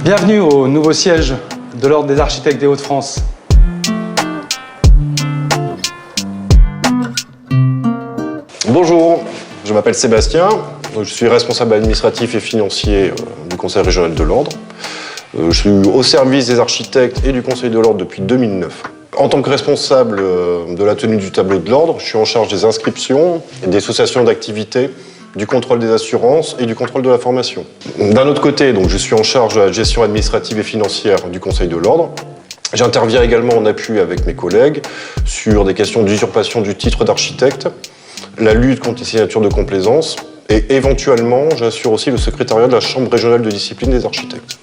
Bienvenue au nouveau siège de l'Ordre des architectes des Hauts-de-France. Bonjour, je m'appelle Sébastien, je suis responsable administratif et financier du Conseil régional de l'Ordre. Je suis au service des architectes et du Conseil de l'Ordre depuis 2009. En tant que responsable de la tenue du tableau de l'Ordre, je suis en charge des inscriptions et des associations d'activités, du contrôle des assurances et du contrôle de la formation. D'un autre côté, donc, je suis en charge de la gestion administrative et financière du Conseil de l'Ordre. J'interviens également en appui avec mes collègues sur des questions d'usurpation du titre d'architecte, la lutte contre les signatures de complaisance et éventuellement, j'assure aussi le secrétariat de la Chambre régionale de discipline des architectes.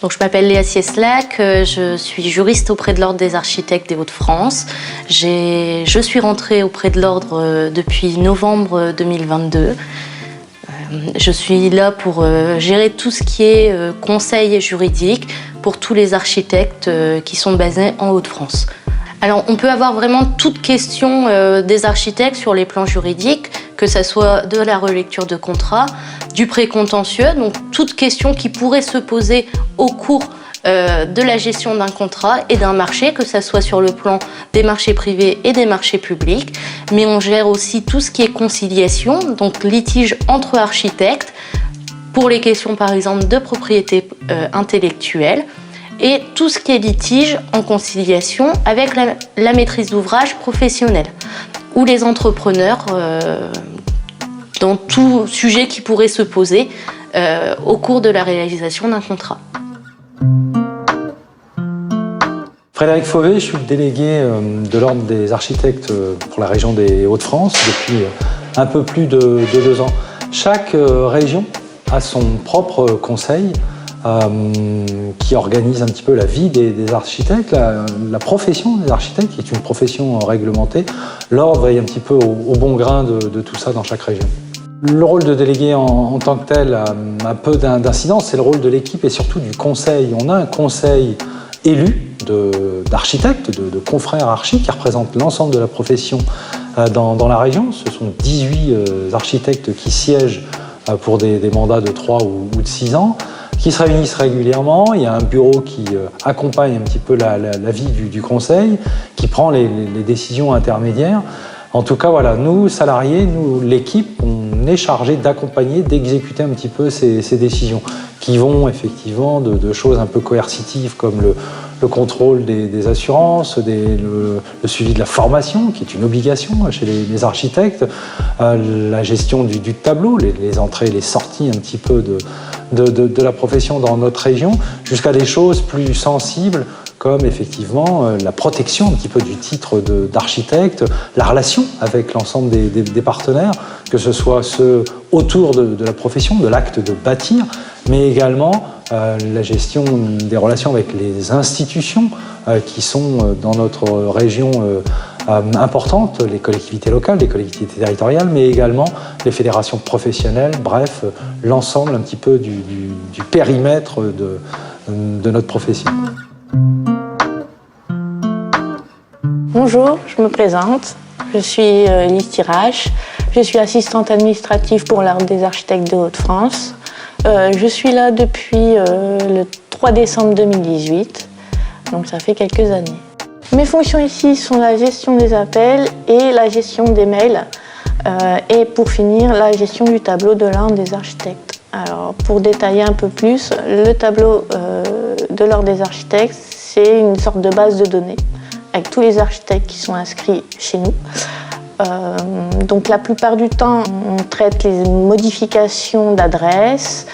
Donc, je m'appelle Léa Sieslak, je suis juriste auprès de l'Ordre des architectes des Hauts-de-France. Je suis rentrée auprès de l'Ordre depuis novembre 2022. Je suis là pour gérer tout ce qui est conseil juridique pour tous les architectes qui sont basés en Hauts-de-France. Alors, on peut avoir vraiment toute question des architectes sur les plans juridiques, que ce soit de la relecture de contrat, du précontentieux, donc toute question qui pourrait se poser au cours de la gestion d'un contrat et d'un marché, que ce soit sur le plan des marchés privés et des marchés publics. Mais on gère aussi tout ce qui est conciliation, donc litige entre architectes, pour les questions par exemple de propriété intellectuelle, et tout ce qui est litige en conciliation avec la maîtrise d'ouvrage professionnelle, ou les entrepreneurs dans tout sujet qui pourrait se poser au cours de la réalisation d'un contrat. Frédéric Fauvet, je suis le délégué de l'Ordre des architectes pour la région des Hauts-de-France depuis un peu plus de 2 ans. Chaque région a son propre conseil qui organise un petit peu la vie des architectes, la profession des architectes, qui est une profession réglementée. L'Ordre veille un petit peu au bon grain de tout ça dans chaque région. Le rôle de délégué en tant que tel a peu d'incidence, c'est le rôle de l'équipe et surtout du conseil. On a un conseil élu d'architectes, de confrères archi qui représentent l'ensemble de la profession dans la région. Ce sont 18 architectes qui siègent pour des mandats de 3 ou de 6 ans, qui se réunissent régulièrement. Il y a un bureau qui accompagne un petit peu la vie du conseil, qui prend les décisions intermédiaires. En tout cas, voilà, nous, salariés, nous, l'équipe, on est chargé d'accompagner, d'exécuter un petit peu ces décisions qui vont effectivement de choses un peu coercitives comme le contrôle des assurances, le suivi de la formation, qui est une obligation chez les architectes, la gestion du tableau, les entrées, les sorties un petit peu de la profession dans notre région, jusqu'à des choses plus sensibles comme effectivement la protection un petit peu du titre d'architecte, la relation avec l'ensemble des partenaires, que ce soit ceux autour de la profession, de l'acte de bâtir, mais également la gestion des relations avec les institutions qui sont dans notre région importantes, les collectivités locales, les collectivités territoriales, mais également les fédérations professionnelles, bref, l'ensemble un petit peu du périmètre de notre profession. Bonjour, je me présente, je suis Lise Tirage, je suis assistante administrative pour l'Ordre des architectes de Hauts-de-France. Je suis là depuis le 3 décembre 2018, donc ça fait quelques années. Mes fonctions ici sont la gestion des appels et la gestion des mails, et pour finir, la gestion du tableau de l'Ordre des architectes. Alors, pour détailler un peu plus, le tableau de l'Ordre des architectes, c'est une sorte de base de données avec tous les architectes qui sont inscrits chez nous. Donc la plupart du temps, on traite les modifications d'adresse,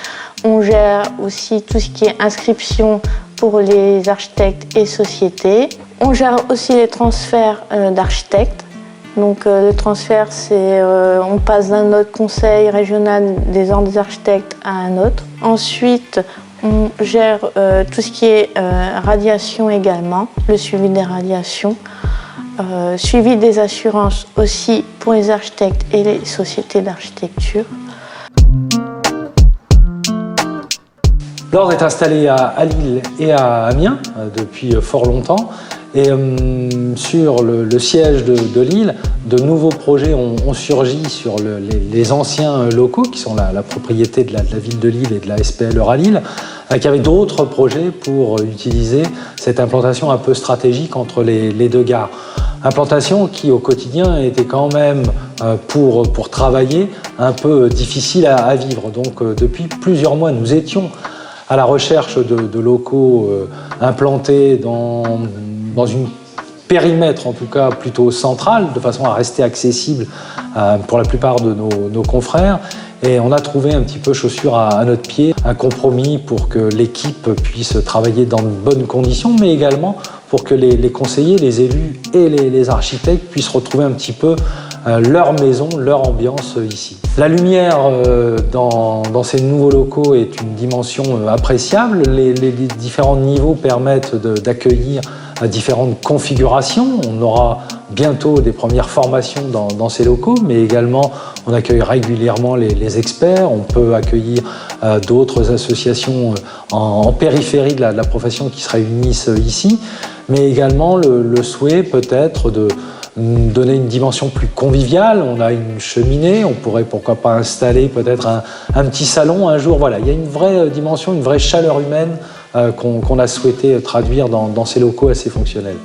on gère aussi tout ce qui est inscription pour les architectes et sociétés. On gère aussi les transferts d'architectes. Donc le transfert, c'est on passe d'un autre conseil régional des ordres des architectes à un autre. Ensuite, on gère tout ce qui est radiation également, le suivi des radiations, suivi des assurances aussi pour les architectes et les sociétés d'architecture. L'ordre est installé à Lille et à Amiens depuis fort longtemps. Et sur le siège de Lille, de nouveaux projets ont surgi sur les anciens locaux qui sont la propriété de la ville de Lille et de la SPL Euralille, qui avaient d'autres projets pour utiliser cette implantation un peu stratégique entre les deux gares. Implantation qui au quotidien était quand même pour travailler un peu difficile à vivre. Donc depuis plusieurs mois, nous étions à la recherche de locaux implantés dans une périmètre en tout cas plutôt central, de façon à rester accessible pour la plupart de nos confrères. Et on a trouvé un petit peu chaussure à notre pied, un compromis pour que l'équipe puisse travailler dans de bonnes conditions, mais également pour que les conseillers, les élus et les architectes puissent retrouver un petit peu leur maison, leur ambiance ici. La lumière dans ces nouveaux locaux est une dimension appréciable. Les différents niveaux permettent d'accueillir différentes configurations. On aura bientôt des premières formations dans ces locaux, mais également on accueille régulièrement les experts. On peut accueillir d'autres associations en périphérie de la profession qui se réunissent ici, mais également le souhait peut-être de donner une dimension plus conviviale. On a une cheminée, on pourrait pourquoi pas installer peut-être un petit salon un jour. Voilà, il y a une vraie dimension, une vraie chaleur humaine qu'on a souhaité traduire dans ces locaux assez fonctionnels.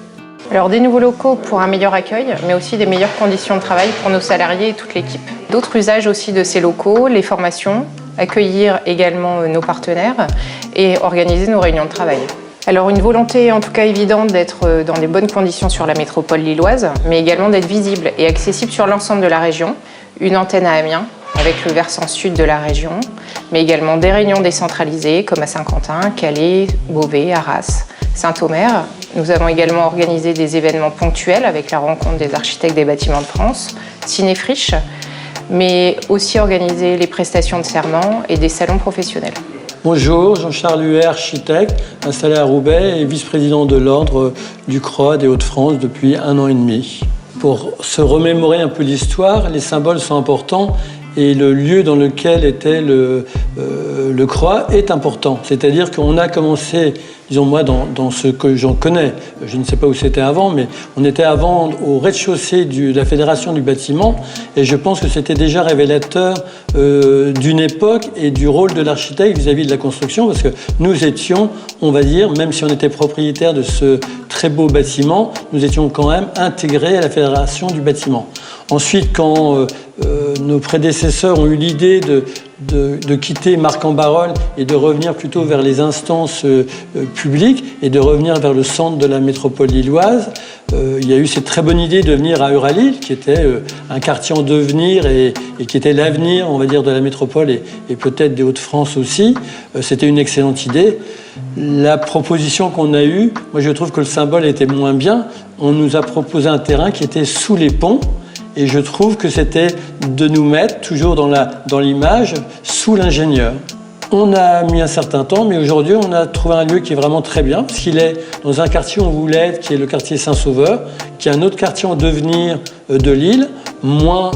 Alors des nouveaux locaux pour un meilleur accueil, mais aussi des meilleures conditions de travail pour nos salariés et toute l'équipe. D'autres usages aussi de ces locaux, les formations, accueillir également nos partenaires et organiser nos réunions de travail. Alors une volonté en tout cas évidente d'être dans des bonnes conditions sur la métropole lilloise, mais également d'être visible et accessible sur l'ensemble de la région. Une antenne à Amiens, avec le versant sud de la région, mais également des réunions décentralisées comme à Saint-Quentin, Calais, Beauvais, Arras, Saint-Omer. Nous avons également organisé des événements ponctuels avec la rencontre des architectes des bâtiments de France, Cinéfriche, mais aussi organisé les prestations de serment et des salons professionnels. Bonjour, Jean-Charles Huet, architecte, installé à Roubaix et vice-président de l'Ordre du CROA des Hauts-de-France depuis 1 an et demi. Pour se remémorer un peu l'histoire, les symboles sont importants et le lieu dans lequel était le CROA est important. C'est-à-dire qu'on a commencé, disons moi, dans ce que j'en connais, je ne sais pas où c'était avant, mais on était avant au rez-de-chaussée de la Fédération du bâtiment, et je pense que c'était déjà révélateur d'une époque et du rôle de l'architecte vis-à-vis de la construction, parce que nous étions, on va dire, même si on était propriétaire de ce très beau bâtiment, nous étions quand même intégrés à la Fédération du bâtiment. Ensuite, quand nos prédécesseurs ont eu l'idée de quitter Marc-en-Barœul et de revenir plutôt vers les instances publiques et de revenir vers le centre de la métropole lilloise, il y a eu cette très bonne idée de venir à Euralille, qui était un quartier en devenir et qui était l'avenir, on va dire, de la métropole et peut-être des Hauts-de-France aussi. C'était une excellente idée. La proposition qu'on a eue, moi je trouve que le symbole était moins bien. On nous a proposé un terrain qui était sous les ponts. Et je trouve que c'était de nous mettre, toujours dans l'image, sous l'ingénieur. On a mis un certain temps, mais aujourd'hui, on a trouvé un lieu qui est vraiment très bien, parce qu'il est dans un quartier où on voulait être, qui est le quartier Saint-Sauveur, qui est un autre quartier en devenir de Lille, moins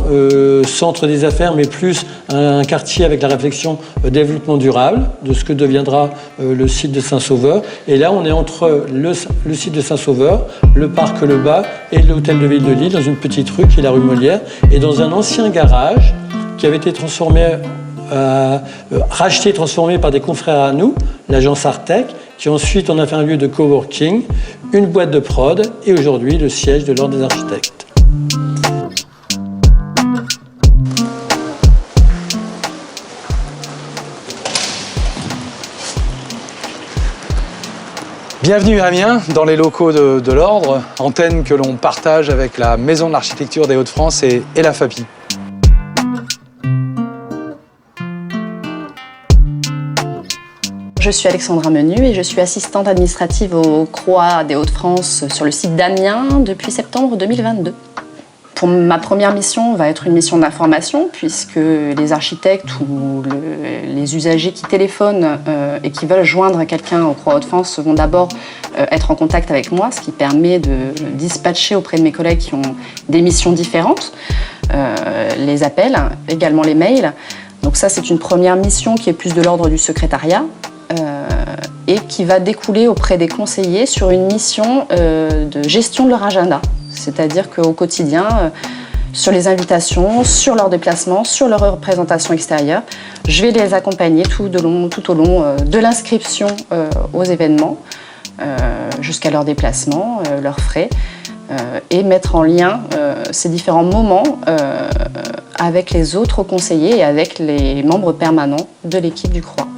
centre des affaires, mais plus un quartier avec la réflexion développement durable, de ce que deviendra le site de Saint-Sauveur. Et là, on est entre le site de Saint-Sauveur, le parc Le Bas et l'hôtel de ville de Lille, dans une petite rue qui est la rue Molière, et dans un ancien garage qui avait été racheté et transformé par des confrères à nous, l'agence Artec, qui ensuite on a fait un lieu de coworking, une boîte de prod et aujourd'hui le siège de l'Ordre des architectes. Bienvenue à Amiens, dans les locaux de l'Ordre, antenne que l'on partage avec la Maison de l'Architecture des Hauts-de-France et la FAPI. Je suis Alexandra Menu et je suis assistante administrative au CROA des Hauts-de-France sur le site d'Amiens depuis septembre 2022. Pour ma première mission, va être une mission d'information puisque les architectes ou les usagers qui téléphonent et qui veulent joindre quelqu'un au CROA Hauts-de-France vont d'abord être en contact avec moi, ce qui permet de dispatcher auprès de mes collègues qui ont des missions différentes, les appels, également les mails. Donc ça, c'est une première mission qui est plus de l'ordre du secrétariat. et qui va découler auprès des conseillers sur une mission de gestion de leur agenda. C'est-à-dire qu'au quotidien, sur les invitations, sur leurs déplacements, sur leur représentation extérieure, je vais les accompagner tout au long de l'inscription aux événements, jusqu'à leur déplacement, leurs frais, et mettre en lien ces différents moments avec les autres conseillers et avec les membres permanents de l'équipe du CROI.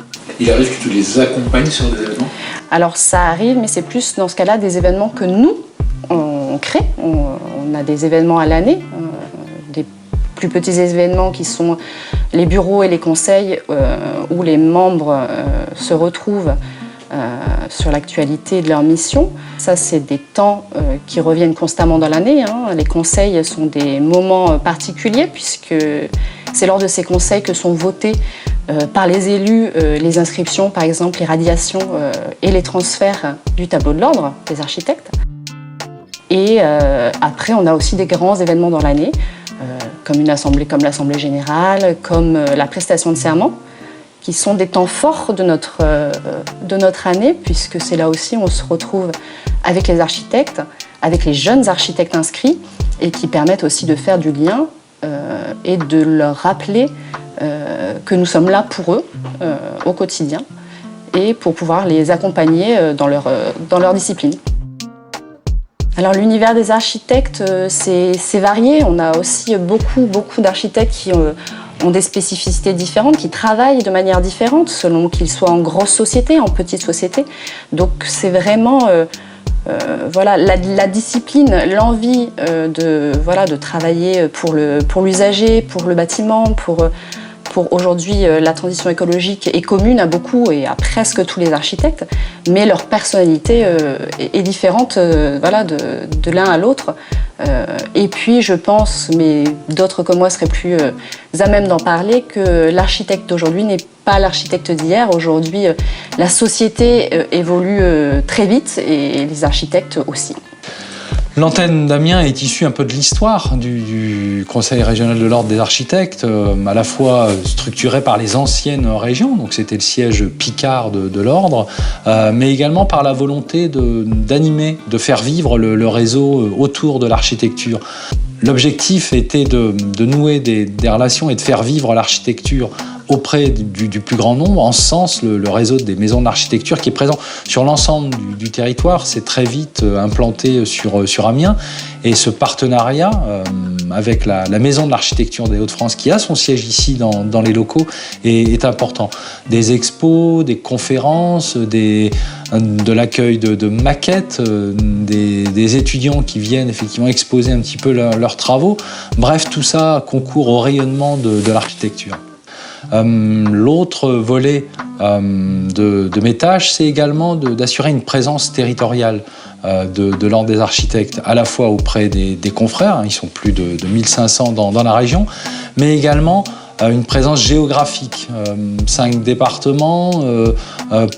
Il arrive que tu les accompagnes sur des événements? Alors ça arrive, mais c'est plus dans ce cas-là des événements que nous, on crée. On a des événements à l'année, des plus petits événements qui sont les bureaux et les conseils où les membres se retrouvent sur l'actualité de leur mission. Ça, c'est des temps qui reviennent constamment dans l'année. Les conseils sont des moments particuliers puisque c'est lors de ces conseils que sont votées par les élus les inscriptions, par exemple les radiations et les transferts du tableau de l'ordre des architectes. Et après, on a aussi des grands événements dans l'année, comme l'Assemblée générale, comme la prestation de serment, qui sont des temps forts de notre année, puisque c'est là aussi où on se retrouve avec les architectes, avec les jeunes architectes inscrits, et qui permettent aussi de faire du lien et de leur rappeler que nous sommes là pour eux au quotidien, et pour pouvoir les accompagner dans leur discipline. Alors l'univers des architectes, c'est varié. On a aussi beaucoup d'architectes qui ont des spécificités différentes, qui travaillent de manière différente selon qu'ils soient en grosse société, en petite société. Donc c'est vraiment la discipline, l'envie de travailler pour l'usager, pour le bâtiment, pour aujourd'hui, la transition écologique est commune à beaucoup et à presque tous les architectes, mais leur personnalité est différente de l'un à l'autre. Et puis, je pense, mais d'autres comme moi seraient plus à même d'en parler, que l'architecte d'aujourd'hui n'est pas l'architecte d'hier. Aujourd'hui, la société évolue très vite et les architectes aussi. L'antenne d'Amiens est issue un peu de l'histoire du Conseil régional de l'ordre des architectes, à la fois structuré par les anciennes régions, donc c'était le siège picard de l'ordre, mais également par la volonté d'animer, de faire vivre le réseau autour de l'architecture. L'objectif était de nouer des relations et de faire vivre l'architecture auprès du plus grand nombre. En ce sens, le réseau des maisons d'architecture qui est présent sur l'ensemble du territoire s'est très vite implanté sur Amiens. Et ce partenariat avec la Maison de l'Architecture des Hauts-de-France, qui a son siège ici dans les locaux, est important. Des expos, des conférences, de l'accueil de maquettes, des étudiants qui viennent effectivement exposer un petit peu leurs travaux. Bref, tout ça concourt au rayonnement de l'architecture. L'autre volet de mes tâches, c'est également d'assurer une présence territoriale de l'ordre des architectes, à la fois auprès des confrères, ils sont plus de 1500 dans la région, mais également une présence géographique, 5 départements,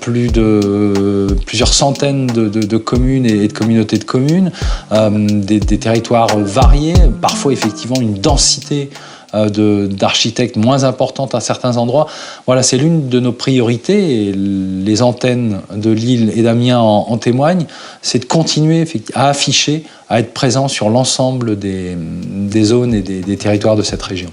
plusieurs centaines de communes et de communautés de communes, des territoires variés, parfois effectivement une densité d'architectes moins importantes à certains endroits. Voilà, c'est l'une de nos priorités et les antennes de Lille et d'Amiens en témoignent, c'est de continuer à afficher, à être présent sur l'ensemble des zones et des territoires de cette région.